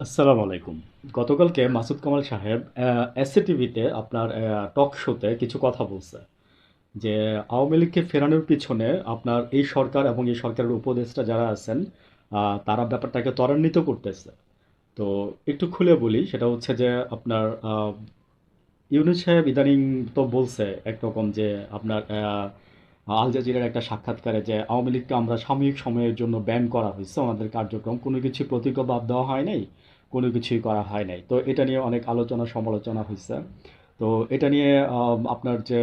আসসালামু আলাইকুম। গতকালকে মাসুদ কামাল সাহেব এসএ টিভিতে আপনার টক শোতে কিছু কথা বলছে যে আওয়ামী লীগকে ফেরানোর পিছনে আপনার এই সরকার এবং এই সরকারের উপদেষ্টা যারা আছেন তারা ব্যাপারটাকে ত্বরান্বিত করতেছে। তো একটু খুলে বলি, সেটা হচ্ছে যে আপনার ইউনূস সাহেব ইদানিং তো বলছে একরকম যে আপনার আল জাজিরার একটা সাক্ষাৎকারে যে আওয়ামী লীগকে আমরা সাময়িক সময়ের জন্য ব্যান করা হয়েছে, আমাদের কার্যক্রম কোনো কিছু প্রতিজ্ঞাবাদ দেওয়া হয় নাই, কোনো কিছুই করা হয় নাই। তো এটা নিয়ে অনেক আলোচনা সমালোচনা হয়েছে। তো এটা নিয়ে আপনার যে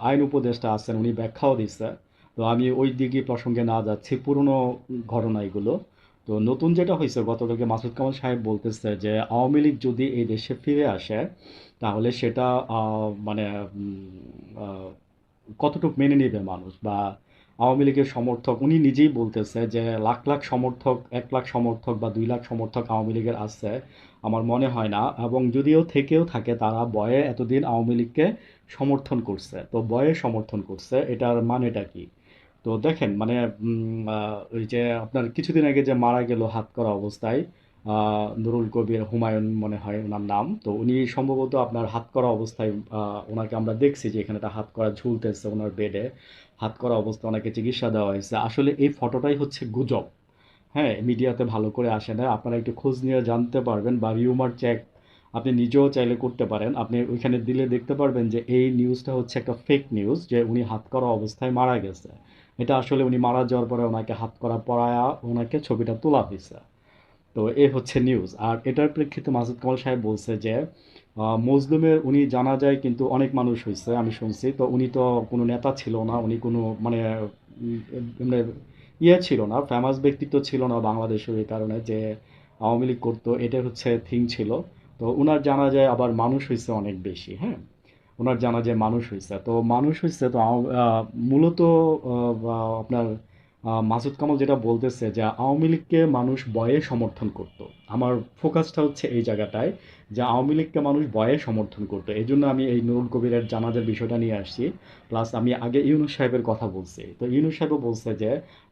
আইন উপদেষ্টা আছেন উনি ব্যাখ্যাও দিচ্ছে। তো আমি ওই দিকে প্রসঙ্গে না যাচ্ছি, পুরনো ঘটনা এগুলো। তো নতুন যেটা হয়েছে, গতকালকে মাসুদ কামাল সাহেব বলতেছে যে আওয়ামী লীগ যদি এই দেশে ফিরে আসে তাহলে সেটা মানে কতটুকু মেনে নেবে মানুষ, বা আওয়ামী লীগের সমর্থক উনি নিজেই বলতেছে যে লাখ লাখ সমর্থক, 1 লাখ সমর্থক বা 2 লাখ সমর্থক আওয়ামী লীগের আছে আমার মনে হয় না, এবং যদিও থেকেও থাকে তারা বয়ে এতদিন আওয়ামী লীগকে সমর্থন করছে। তো বয়ে সমর্থন করছে, এটার মানেটা কি? তো দেখেন মানে ওই যে আপনার কিছুদিন আগে যে মারা গেল হাতকড়া অবস্থায়, নুরুল কবির হুমায়ুন মনে হয় ওনার নাম। তো উনি সম্ভবত আপনার হাতকড়া অবস্থায়, ওনাকে আমরা দেখছি যে এখানে একটা হাতকড়া ঝুলতেছে ওনার বেডে, হাতকড়া অবস্থায় ওনাকে চিকিৎসা দেওয়া হয়েছে। আসলে এই ফটোটাই হচ্ছে গুজব। হ্যাঁ, মিডিয়াতে ভালো করে আসে না, আপনারা একটু খোঁজ নিয়ে জানতে পারবেন, বা রিউমার চেক আপনি নিজেও চাইলে করতে পারেন। আপনি ওইখানে দিলে দেখতে পারবেন যে এই নিউজটা হচ্ছে একটা ফেক নিউজ, যে উনি হাতকড়া অবস্থায় মারা গেছে। এটা আসলে উনি মারা যাওয়ার পরে ওনাকে হাতকড়া পরায়া ওনাকে ছবিটা তোলা হয়েছে। তো এ হচ্ছে নিউজ। আর এটার প্রেক্ষিতে মাসুদ কামাল সাহেব বলছে যে মজলুমের উনি জানা যায় কিন্তু অনেক মানুষ হয়েছে আমি শুনছি। তো উনি তো কোনো নেতা ছিল না, উনি কোনো মানে মানে ইয়ে ছিল না, ফেমাস ব্যক্তিত্ব ছিল না বাংলাদেশের, এই কারণে যে আওয়ামী লীগ করতো এটা হচ্ছে থিং ছিল। তো উনার জানা যায় আবার মানুষ হয়েছে অনেক বেশি। হ্যাঁ, ওনার জানা যে মানুষ হয়েছে, তো মানুষ হয়েছে তো মূলত আপনার মাসুদ কামাল যেটা বলতেছে যে আওয়ামী লীগকে মানুষ ভয়ে সমর্থন করত। আমার ফোকাসটা হচ্ছে এই জায়গাটায়, যে আওয়ামী লীগকে মানুষ ভয়ে সমর্থন করতো, এই জন্য আমি এই নুরুল কবিরের জানাজার বিষয়টা নিয়ে আসছি। প্লাস আমি আগে ইউনূস সাহেবের কথা বলছি, তো ইউনূস সাহেবও বলছে যে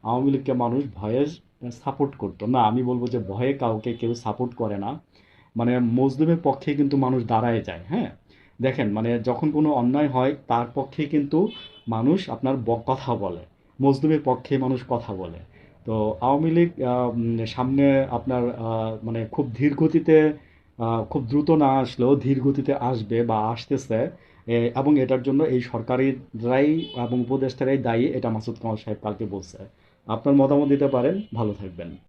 আওয়ামী লীগকে মানুষ ভয়ে সাপোর্ট করতো না। আমি বলবো যে ভয়ে কাউকে কেউ সাপোর্ট করে না, মানে মজলুমের পক্ষে কিন্তু মানুষ দাঁড়ায় যায়। হ্যাঁ, দেখেন মানে যখন কোনো অন্যায় হয় তার পক্ষে কিন্তু মানুষ আপনার কথা বলে, মজলুমের পক্ষে মানুষ কথা বলে। তো আওয়ামী লীগ সামনে আপনার মানে খুব ধীর গতিতে, খুব দ্রুত না আসলেও ধীর গতিতে আসবে বা আসতেছে। এবং এটার জন্য এই সরকারিরাই এবং উপদেষ্টারাই দায়ী, এটা মাসুদ কামাল সাহেব কালকে বলছে। আপনার মতামত দিতে পারেন, ভালো থাকবেন।